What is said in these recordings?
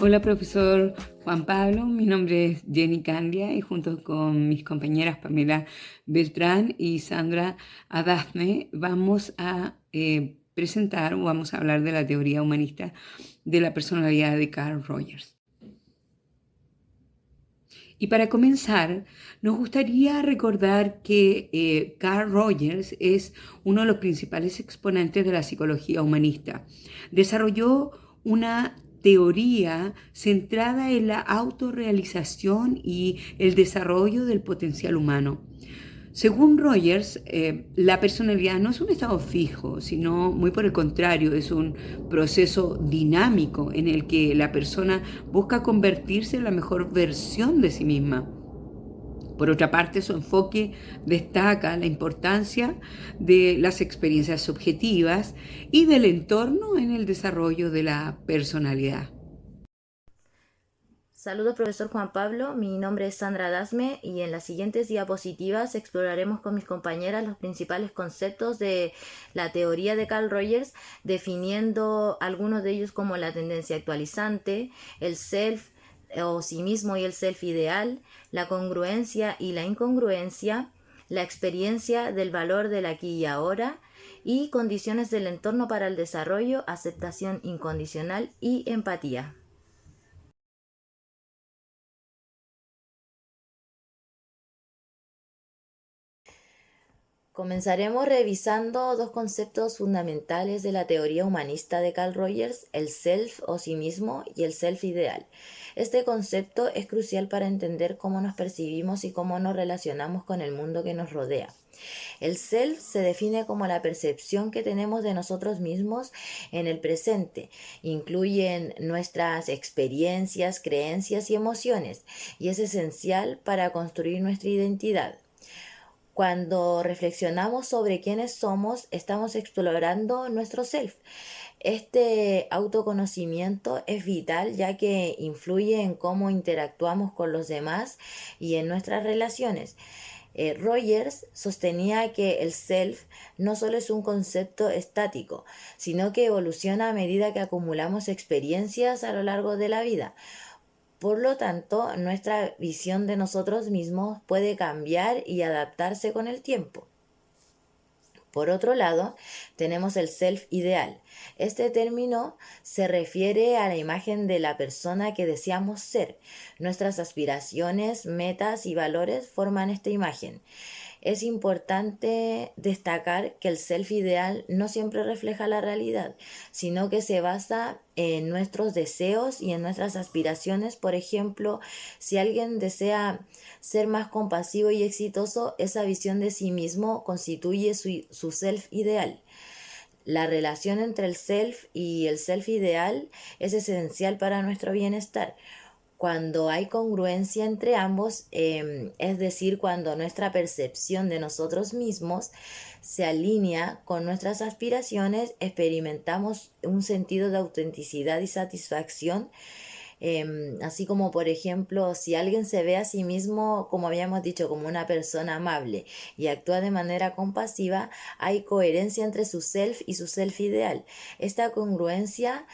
Hola, profesor Juan Pablo. Mi nombre es Jenny Candia y junto con mis compañeras Pamela Beltrán y Sandra Adasme vamos a presentar o vamos a hablar de la teoría humanista de la personalidad de Carl Rogers. Y para comenzar, nos gustaría recordar que Carl Rogers es uno de los principales exponentes de la psicología humanista. Desarrolló una teoría centrada en la autorrealización y el desarrollo del potencial humano. Según Rogers, la personalidad no es un estado fijo, sino muy por el contrario, es un proceso dinámico en el que la persona busca convertirse en la mejor versión de sí misma. Por otra parte, su enfoque destaca la importancia de las experiencias subjetivas y del entorno en el desarrollo de la personalidad. Saludos, profesor Juan Pablo. Mi nombre es Sandra Dasme y en las siguientes diapositivas exploraremos con mis compañeras los principales conceptos de la teoría de Carl Rogers, definiendo algunos de ellos como la tendencia actualizante, el self o sí mismo y el self ideal, la congruencia y la incongruencia, la experiencia del valor del aquí y ahora y condiciones del entorno para el desarrollo, aceptación incondicional y empatía. Comenzaremos revisando dos conceptos fundamentales de la teoría humanista de Carl Rogers, el self o sí mismo y el self ideal. Este concepto es crucial para entender cómo nos percibimos y cómo nos relacionamos con el mundo que nos rodea. El self se define como la percepción que tenemos de nosotros mismos en el presente. Incluyen nuestras experiencias, creencias y emociones y es esencial para construir nuestra identidad. Cuando reflexionamos sobre quiénes somos, estamos explorando nuestro self. Este autoconocimiento es vital ya que influye en cómo interactuamos con los demás y en nuestras relaciones. Rogers sostenía que el self no solo es un concepto estático, sino que evoluciona a medida que acumulamos experiencias a lo largo de la vida. Por lo tanto, nuestra visión de nosotros mismos puede cambiar y adaptarse con el tiempo. Por otro lado, tenemos el self ideal. Este término se refiere a la imagen de la persona que deseamos ser. Nuestras aspiraciones, metas y valores forman esta imagen. Es importante destacar que el self ideal no siempre refleja la realidad, sino que se basa en nuestros deseos y en nuestras aspiraciones. Por ejemplo, si alguien desea ser más compasivo y exitoso, esa visión de sí mismo constituye su self ideal. La relación entre el self y el self ideal es esencial para nuestro bienestar. Cuando hay congruencia entre ambos, es decir, cuando nuestra percepción de nosotros mismos se alinea con nuestras aspiraciones, experimentamos un sentido de autenticidad y satisfacción. Así como, por ejemplo, si alguien se ve a sí mismo, como habíamos dicho, como una persona amable y actúa de manera compasiva, hay coherencia entre su self y su self ideal. Esta congruencia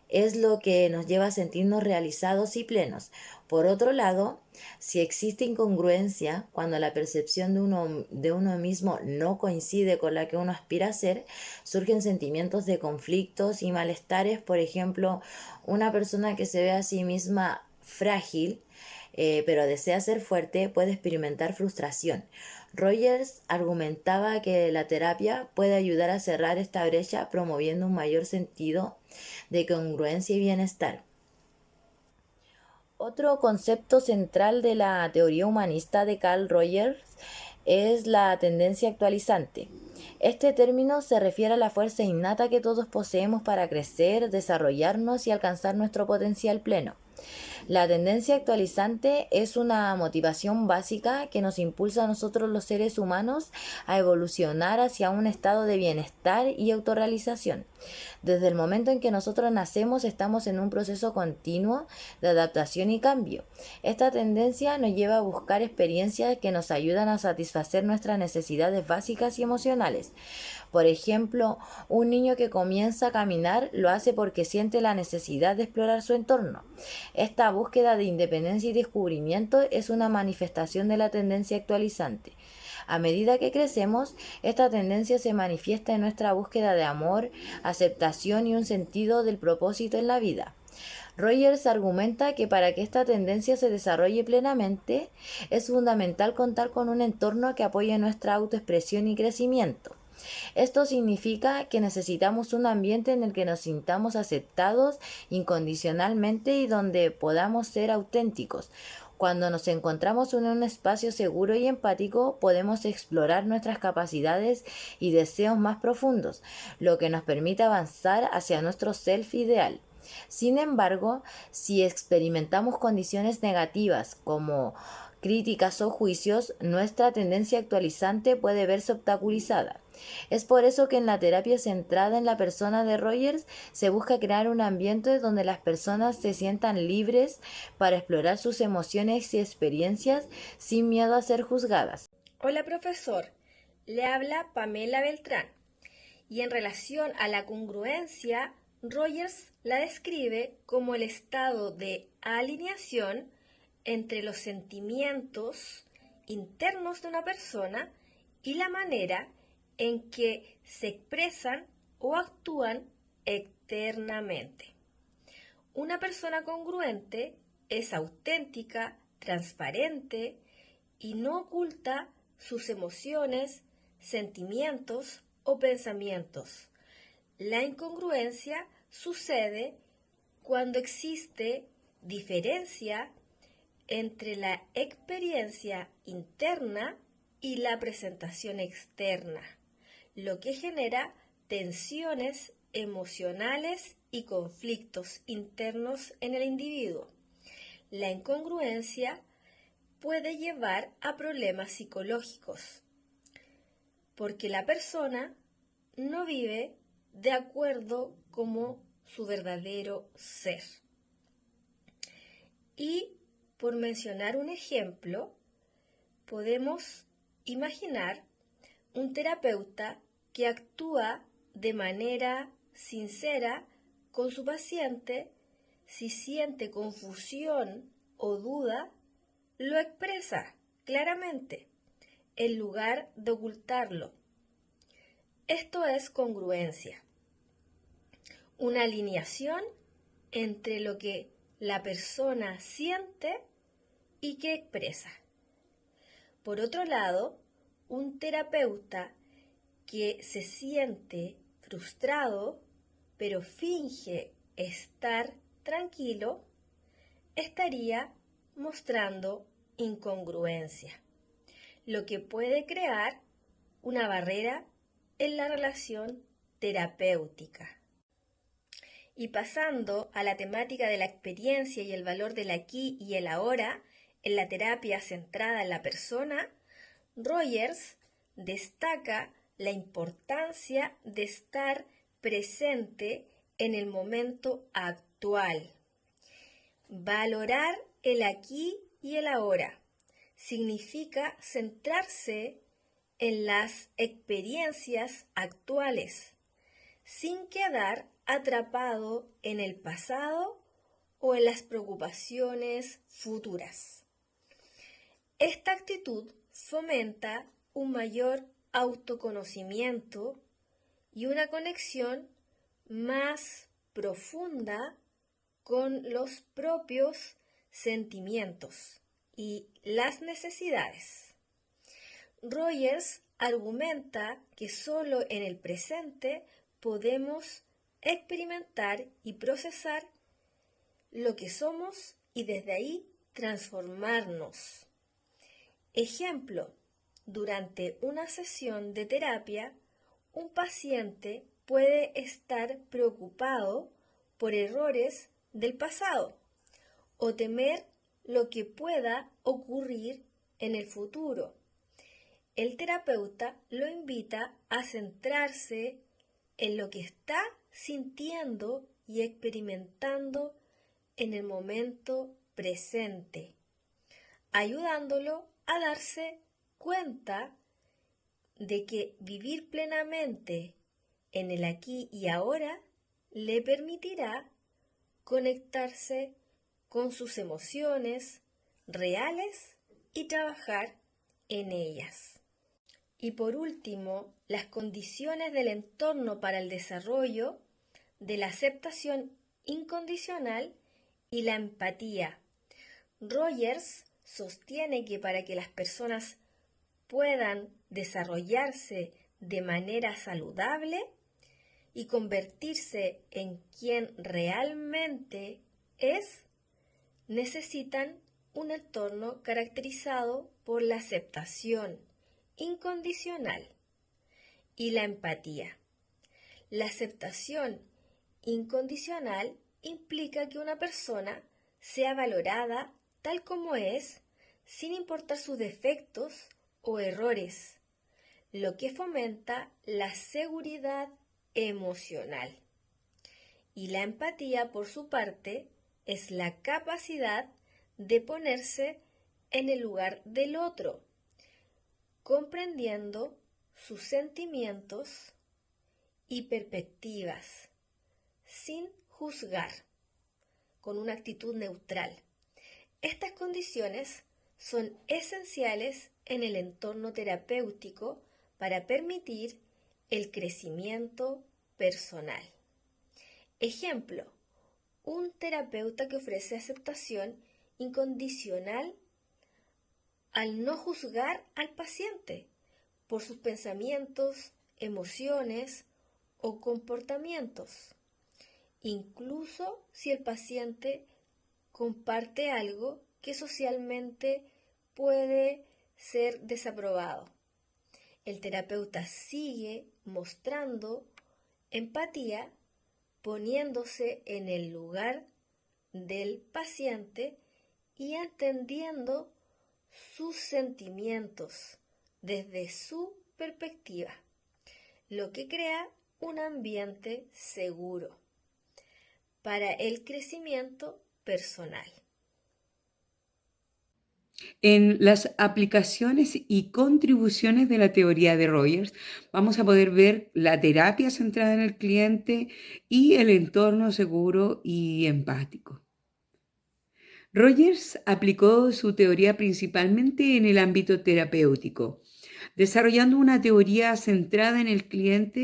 es lo que nos lleva a sentirnos realizados y plenos. Por otro lado, si existe incongruencia, cuando la percepción de uno mismo no coincide con la que uno aspira a ser, surgen sentimientos de conflictos y malestares. Por ejemplo, una persona que se ve a sí misma frágil, pero desea ser fuerte, puede experimentar frustración. Rogers argumentaba que la terapia puede ayudar a cerrar esta brecha promoviendo un mayor sentido de congruencia y bienestar. Otro concepto central de la teoría humanista de Carl Rogers es la tendencia actualizante. Este término se refiere a la fuerza innata que todos poseemos para crecer, desarrollarnos y alcanzar nuestro potencial pleno. La tendencia actualizante es una motivación básica que nos impulsa a nosotros los seres humanos a evolucionar hacia un estado de bienestar y autorrealización. Desde el momento en que nosotros nacemos estamos en un proceso continuo de adaptación y cambio. Esta tendencia nos lleva a buscar experiencias que nos ayudan a satisfacer nuestras necesidades básicas y emocionales. Por ejemplo, un niño que comienza a caminar lo hace porque siente la necesidad de explorar su entorno. Esta búsqueda de independencia y descubrimiento es una manifestación de la tendencia actualizante. A medida que crecemos, esta tendencia se manifiesta en nuestra búsqueda de amor, aceptación y un sentido del propósito en la vida. Rogers argumenta que para que esta tendencia se desarrolle plenamente, es fundamental contar con un entorno que apoye nuestra autoexpresión y crecimiento. Esto significa que necesitamos un ambiente en el que nos sintamos aceptados incondicionalmente y donde podamos ser auténticos. Cuando nos encontramos en un espacio seguro y empático, podemos explorar nuestras capacidades y deseos más profundos, lo que nos permite avanzar hacia nuestro self ideal. Sin embargo, si experimentamos condiciones negativas como críticas o juicios, nuestra tendencia actualizante puede verse obstaculizada. Es por eso que en la terapia centrada en la persona de Rogers se busca crear un ambiente donde las personas se sientan libres para explorar sus emociones y experiencias sin miedo a ser juzgadas. Hola profesor, le habla Pamela Beltrán y en relación a la congruencia, Rogers la describe como el estado de alineación entre los sentimientos internos de una persona y la manera en que se expresan o actúan externamente. Una persona congruente es auténtica, transparente y no oculta sus emociones, sentimientos o pensamientos. La incongruencia sucede cuando existe diferencia entre la experiencia interna y la presentación externa, lo que genera tensiones emocionales y conflictos internos en el individuo. La incongruencia puede llevar a problemas psicológicos, porque la persona no vive de acuerdo como su verdadero ser. Y por mencionar un ejemplo, podemos imaginar un terapeuta que actúa de manera sincera con su paciente. Si siente confusión o duda, lo expresa claramente, en lugar de ocultarlo. Esto es congruencia, una alineación entre lo que la persona siente y que expresa. Por otro lado, un terapeuta que se siente frustrado, pero finge estar tranquilo, estaría mostrando incongruencia, lo que puede crear una barrera en la relación terapéutica. Y pasando a la temática de la experiencia y el valor del aquí y el ahora en la terapia centrada en la persona, Rogers destaca la importancia de estar presente en el momento actual. Valorar el aquí y el ahora significa centrarse en las experiencias actuales, sin quedar atrapado en el pasado o en las preocupaciones futuras. Esta actitud fomenta un mayor autoconocimiento y una conexión más profunda con los propios sentimientos y las necesidades. Rogers argumenta que solo en el presente podemos experimentar y procesar lo que somos y desde ahí transformarnos. Ejemplo, durante una sesión de terapia, un paciente puede estar preocupado por errores del pasado o temer lo que pueda ocurrir en el futuro. El terapeuta lo invita a centrarse en lo que está sintiendo y experimentando en el momento presente, ayudándolo a darse cuenta de que vivir plenamente en el aquí y ahora le permitirá conectarse con sus emociones reales y trabajar en ellas. Y por último, las condiciones del entorno para el desarrollo de la aceptación incondicional y la empatía. Rogers sostiene que para que las personas puedan desarrollarse de manera saludable y convertirse en quien realmente es, necesitan un entorno caracterizado por la aceptación incondicional y la empatía. La aceptación incondicional implica que una persona sea valorada tal como es, sin importar sus defectos o errores, lo que fomenta la seguridad emocional. Y la empatía, por su parte, es la capacidad de ponerse en el lugar del otro, comprendiendo sus sentimientos y perspectivas, sin juzgar, con una actitud neutral. Estas condiciones son esenciales en el entorno terapéutico para permitir el crecimiento personal. Ejemplo, un terapeuta que ofrece aceptación incondicional al no juzgar al paciente por sus pensamientos, emociones o comportamientos, incluso si el paciente comparte algo que socialmente puede ser desaprobado. El terapeuta sigue mostrando empatía, poniéndose en el lugar del paciente y entendiendo sus sentimientos desde su perspectiva, lo que crea un ambiente seguro para el crecimiento personal. En las aplicaciones y contribuciones de la teoría de Rogers, vamos a poder ver la terapia centrada en el cliente y el entorno seguro y empático. Rogers aplicó su teoría principalmente en el ámbito terapéutico, desarrollando una teoría centrada en el cliente,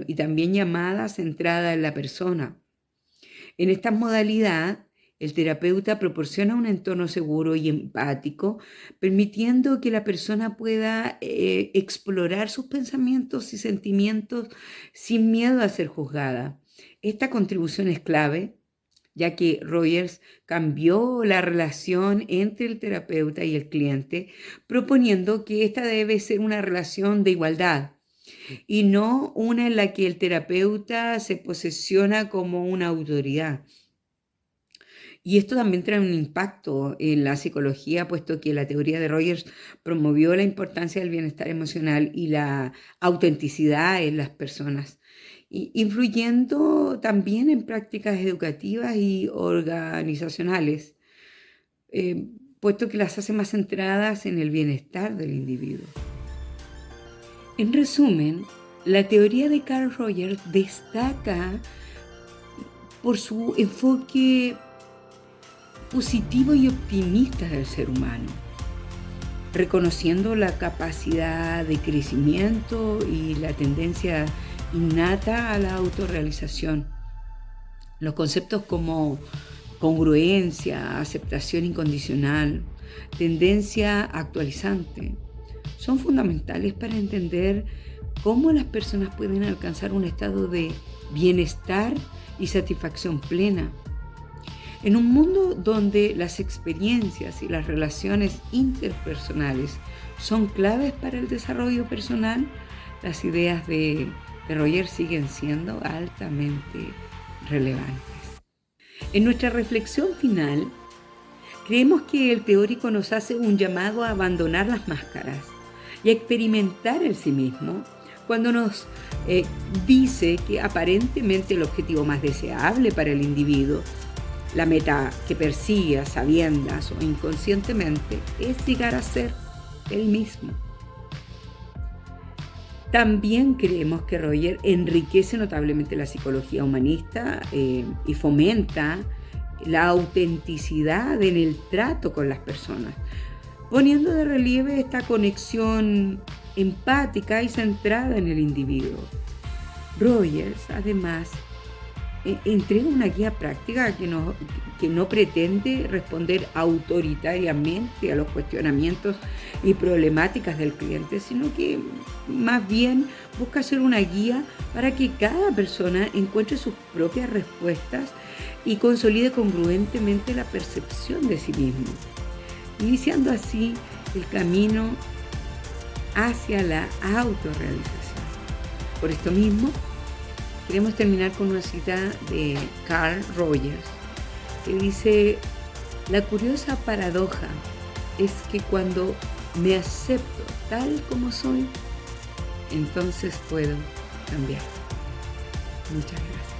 y también llamada centrada en la persona. En esta modalidad, el terapeuta proporciona un entorno seguro y empático, permitiendo que la persona pueda explorar sus pensamientos y sentimientos sin miedo a ser juzgada. Esta contribución es clave, ya que Rogers cambió la relación entre el terapeuta y el cliente, proponiendo que esta debe ser una relación de igualdad y no una en la que el terapeuta se posesiona como una autoridad. Y esto también trae un impacto en la psicología, puesto que la teoría de Rogers promovió la importancia del bienestar emocional y la autenticidad en las personas, influyendo también en prácticas educativas y organizacionales, puesto que las hace más centradas en el bienestar del individuo. En resumen, la teoría de Carl Rogers destaca por su enfoque positivo y optimista del ser humano, reconociendo la capacidad de crecimiento y la tendencia innata a la autorrealización. Los conceptos como congruencia, aceptación incondicional, tendencia actualizante, son fundamentales para entender cómo las personas pueden alcanzar un estado de bienestar y satisfacción plena. En un mundo donde las experiencias y las relaciones interpersonales son claves para el desarrollo personal, las ideas de Rogers siguen siendo altamente relevantes. En nuestra reflexión final, Creemos que el teórico nos hace un llamado a abandonar las máscaras y a experimentar en sí mismo cuando nos dice que aparentemente el objetivo más deseable para el individuo, la meta que persigue a sabiendas o inconscientemente, es llegar a ser él mismo. También creemos que Roger enriquece notablemente la psicología humanista y fomenta la autenticidad en el trato con las personas, poniendo de relieve esta conexión empática y centrada en el individuo. Rogers, además, entrega una guía práctica que no pretende responder autoritariamente a los cuestionamientos y problemáticas del cliente, sino que más bien busca ser una guía para que cada persona encuentre sus propias respuestas y consolide congruentemente la percepción de sí mismo, iniciando así el camino hacia la autorrealización. Por esto mismo, queremos terminar con una cita de Carl Rogers, que dice: la curiosa paradoja es que cuando me acepto tal como soy, entonces puedo cambiar. Muchas gracias.